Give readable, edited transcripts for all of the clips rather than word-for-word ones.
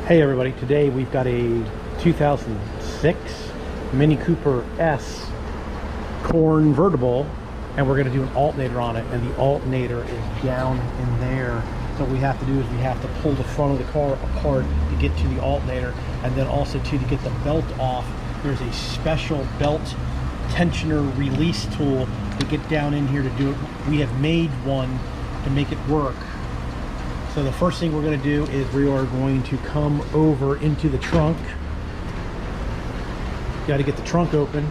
Hey everybody, today we've got a 2006 Mini Cooper S convertible, and we're going to do an alternator on it, and the alternator is down in there. So what we have to do is we have to pull the front of the car apart to get to the alternator, and then also to get the belt off. There's a special belt tensioner release tool to get down in here to do it. We have made one to make it work. So the first thing we're going to do is we are going to come over into the trunk. Got to get the trunk open,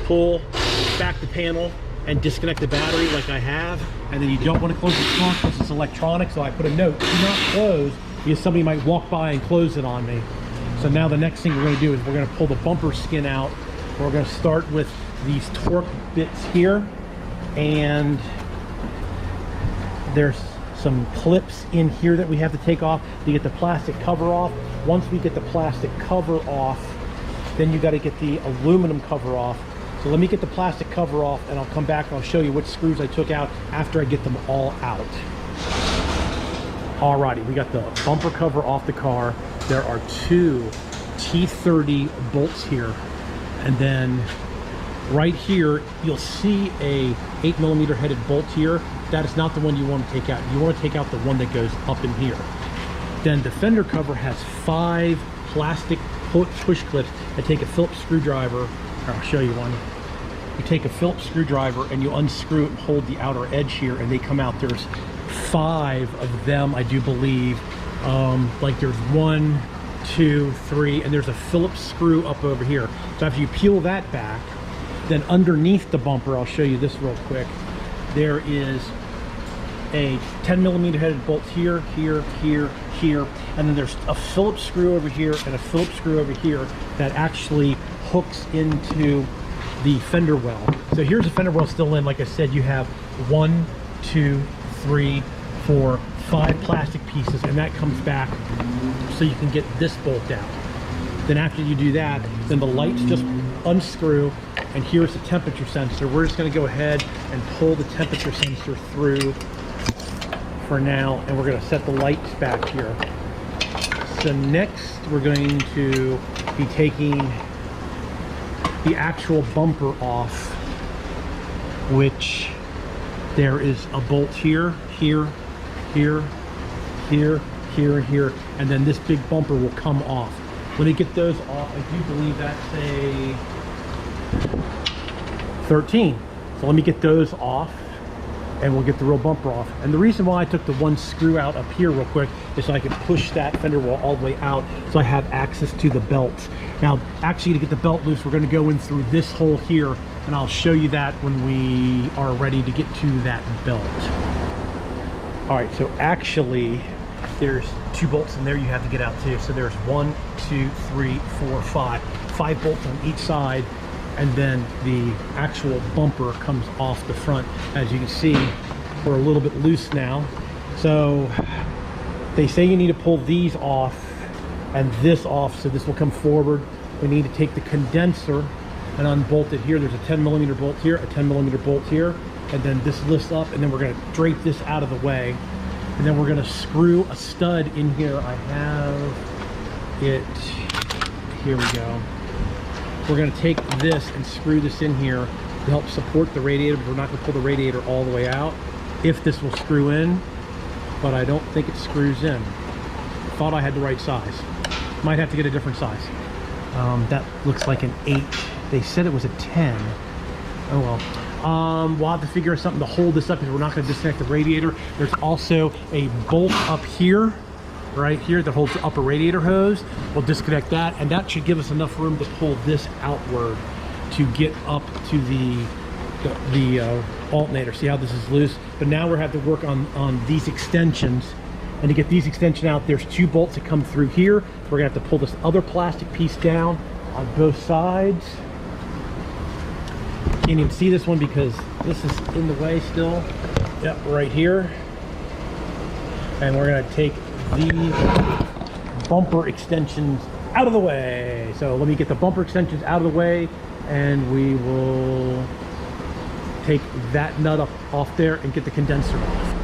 pull back the panel and disconnect the battery like I have, and then you don't want to close the trunk because it's electronic, so I put a note, do not close, because somebody might walk by and close it on me. So now the next thing we're going to do is we're going to pull the bumper skin out. We're going to start with these torque bits here, and there's some clips in here that we have to take off to get the plastic cover off. Once we get the plastic cover off, then you got to get the aluminum cover off. So let me get the plastic cover off, and I'll come back and I'll show you which screws I took out after I get them all out. Alrighty, we got the bumper cover off the car. There are two T30 bolts here, and then right here you'll see a 8mm headed bolt here. That is not the one you want to take out. You want to take out the one that goes up in here. Then the fender cover has 5 plastic push clips. I take a Phillips screwdriver. I'll show you one. You take a Phillips screwdriver and you unscrew it and hold the outer edge here, and they come out. There's 5 of them, I do believe. Like there's 1, 2, 3, and there's a Phillips screw up over here. So after you peel that back, then underneath the bumper, I'll show you this real quick. There is a 10mm headed bolt here, here, here, here, and then there's a Phillips screw over here and a Phillips screw over here that actually hooks into the fender well. So here's the fender well still in. Like I said, you have 1, 2, 3, 4, 5 plastic pieces, and that comes back so you can get this bolt out. Then after you do that, then the lights just unscrew, and here's the temperature sensor. We're just going to go ahead and pull the temperature sensor through for now, and we're going to set the lights back here. So next we're going to be taking the actual bumper off, which there is a bolt here, here, here, here, here, and here, and then this big bumper will come off. When you get those off, I do believe that's a 13. So let me get those off, and we'll get the real bumper off. And the reason why I took the one screw out up here real quick is so I can push that fender wall all the way out so I have access to the belt. Now, actually, to get the belt loose, we're going to go in through this hole here, and I'll show you that when we are ready to get to that belt. All right, so actually, there's 2 bolts in there you have to get out too. So there's 1, 2, 3, 4, 5 bolts on each side, and then the actual bumper comes off the front. As you can see, we're a little bit loose now. So they say you need to pull these off and this off, so this will come forward. We need to take the condenser and unbolt it here. There's a 10mm bolt here, a 10mm bolt here, and then this lifts up, and then we're going to drape this out of the way. And then we're going to screw a stud in here. I have it, here we go. We're going to take this and screw this in here to help support the radiator, but we're not going to pull the radiator all the way out. If this will screw in, but I don't think it screws in. Thought I had the right size. Might have to get a different size. That looks like an 8. They said it was a 10. Oh well. We'll have to figure out something to hold this up because we're not going to disconnect the radiator. There's also a bolt up here, right here, that holds the upper radiator hose. We'll disconnect that, and that should give us enough room to pull this outward to get up to the alternator. See how this is loose? But now we're have to work on these extensions, and to get these extensions out, there's 2 bolts that come through here. We're gonna have to pull this other plastic piece down on both sides. Can't even see this one because this is in the way still. Yep, right here. And we're gonna take the bumper extensions out of the way. So let me get the bumper extensions out of the way, and we will take that nut off there and get the condenser off.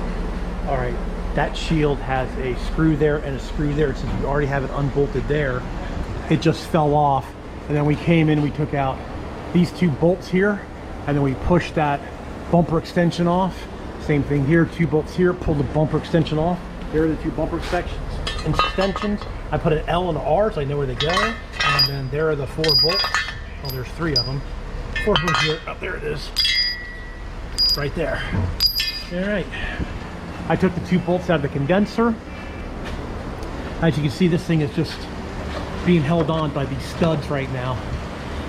All right, that shield has a screw there and a screw there. Since we already have it unbolted there, it just fell off. And then we came in, we took out these 2 bolts here, and then we pushed that bumper extension off. Same thing here, 2 bolts here, pull the bumper extension off. There are the 2 bumper extensions. I put an L and an R so I know where they go. And then there are the 4 bolts. Well, there's 3 of them. 4th one here. Oh, there it is. Right there. All right. I took the 2 bolts out of the condenser. As you can see, this thing is just being held on by these studs right now.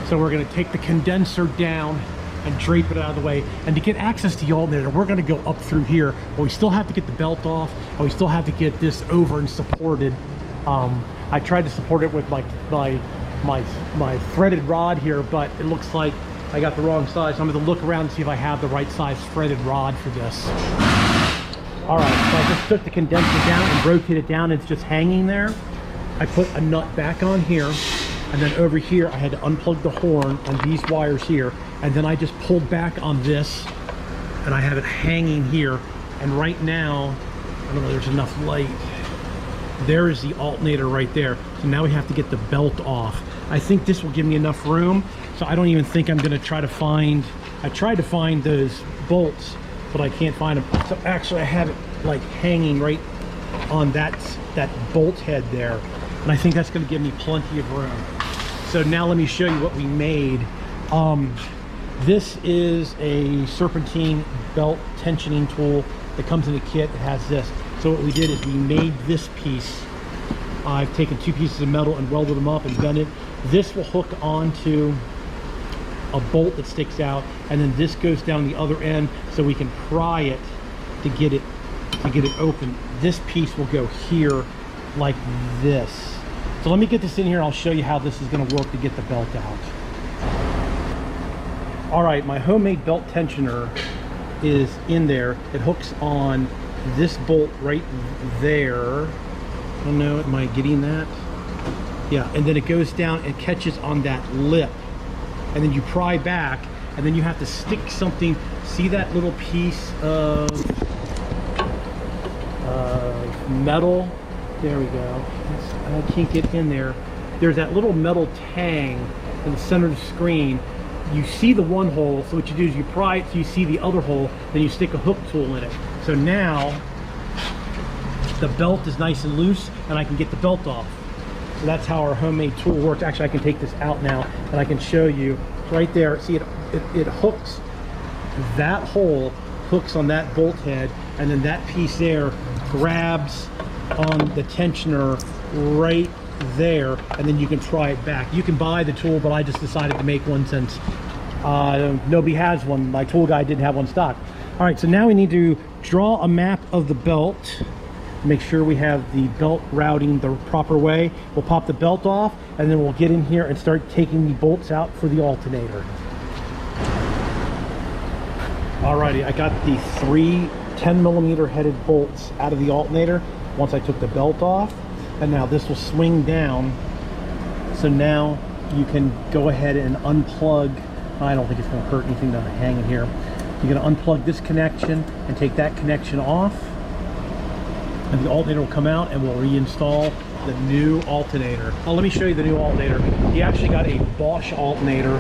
So we're going to take the condenser down and drape it out of the way. And to get access to the alternator, we're going to go up through here, but we still have to get the belt off, and we still have to get this over and supported. I tried to support it with my threaded rod here, but it looks like I got the wrong size. So I'm going to look around and see if I have the right size threaded rod for this. All right, so I just took the condenser down and rotated it down. It's just hanging there. I put a nut back on here, and then over here I had to unplug the horn on these wires here, and then I just pulled back on this, and I have it hanging here. And right now, I don't know if there's enough light. There is the alternator right there. So now we have to get the belt off. I think this will give me enough room, so I don't even think I'm going to try to find... I tried to find those bolts, but I can't find them. So actually I have it like hanging right on that bolt head there, and I think that's going to give me plenty of room. So now let me show you what we made. This is a serpentine belt tensioning tool that comes in a kit. It has this. So what we did is we made this piece. I've taken 2 pieces of metal and welded them up and bent it. This will hook onto a bolt that sticks out, and then this goes down the other end so we can pry it to get it open. This piece will go here like this. So let me get this in here and I'll show you how this is going to work to get the belt out. All right, my homemade belt tensioner is in there. It hooks on this bolt right there. I don't know, am I getting that? Yeah, and then it goes down and catches on that lip. And then you pry back, and then you have to stick something. See that little piece of metal? There we go. I can't get in there. There's that little metal tang in the center of the screen. You see the one hole, so what you do is you pry it so you see the other hole, then you stick a hook tool in it. So now the belt is nice and loose, and I can get the belt off. So that's how our homemade tool works. Actually, I can take this out now and I can show you right there. See, it hooks, that hole hooks on that bolt head, and then that piece there grabs on the tensioner right there, and then you can pry it back. You can buy the tool, but I just decided to make one since nobody has one. My tool guy didn't have one stock. All right, so now we need to draw a map of the belt. Make sure we have the belt routing the proper way. We'll pop the belt off, and then we'll get in here and start taking the bolts out for the alternator. Alrighty, I got the 3 10mm headed bolts out of the alternator once I took the belt off, and now this will swing down. So now you can go ahead and unplug. I don't think it's going to hurt anything to hang in here. You're going to unplug this connection and take that connection off, and the alternator will come out, and we'll reinstall the new alternator. Oh, let me show you the new alternator. You actually got a Bosch alternator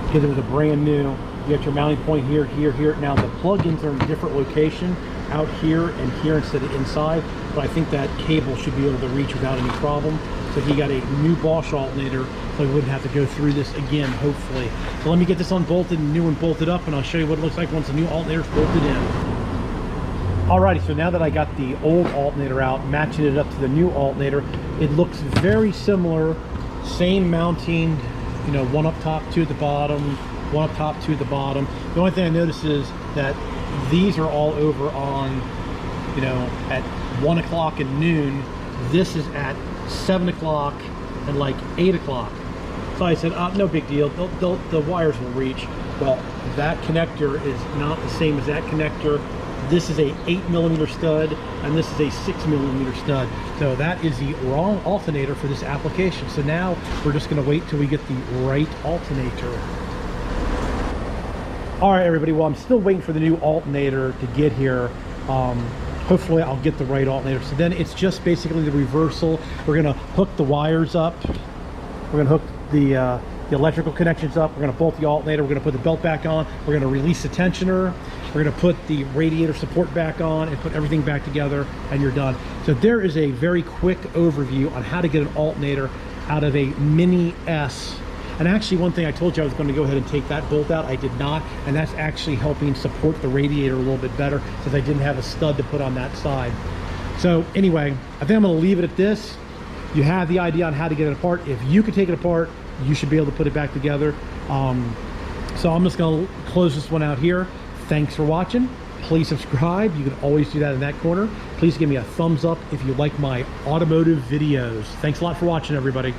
because it was a brand new. You got your mounting point here, here, here. Now the plugins are in a different location, out here and here instead of inside, but I think that cable should be able to reach without any problem. So he got a new Bosch alternator, so we wouldn't have to go through this again, hopefully. So let me get this unbolted and new one bolted up, and I'll show you what it looks like once the new alternator is bolted in. Alrighty, so now that I got the old alternator out, matching it up to the new alternator, it looks very similar. Same mounting, you know, one up top, 2 at the bottom, one up top, 2 at the bottom. The only thing I noticed is that these are all over on, you know, at 1 o'clock and noon. This is at 7 o'clock and like 8 o'clock. So I said, no big deal, the wires will reach. Well, that connector is not the same as that connector. This is a 8mm stud, and this is a 6mm stud. So that is the wrong alternator for this application. So now we're just going to wait till we get the right alternator. All right, everybody. Well, I'm still waiting for the new alternator to get here. hopefully I'll get the right alternator. So then it's just basically the reversal. We're gonna hook the wires up. We're gonna hook the electrical connections up. We're gonna bolt the alternator. We're gonna put the belt back on. We're gonna release the tensioner. We're gonna put the radiator support back on and put everything back together, and you're done. So there is a very quick overview on how to get an alternator out of a Mini S. And actually, one thing I told you I was going to go ahead and take that bolt out, I did not, and that's actually helping support the radiator a little bit better since I didn't have a stud to put on that side. So anyway, I think I'm going to leave it at this. You have the idea on how to get it apart. If you can take it apart, you should be able to put it back together. So I'm just going to close this one out here. Thanks for watching. Please subscribe. You can always do that in that corner. Please give me a thumbs up if you like my automotive videos. Thanks a lot for watching, everybody.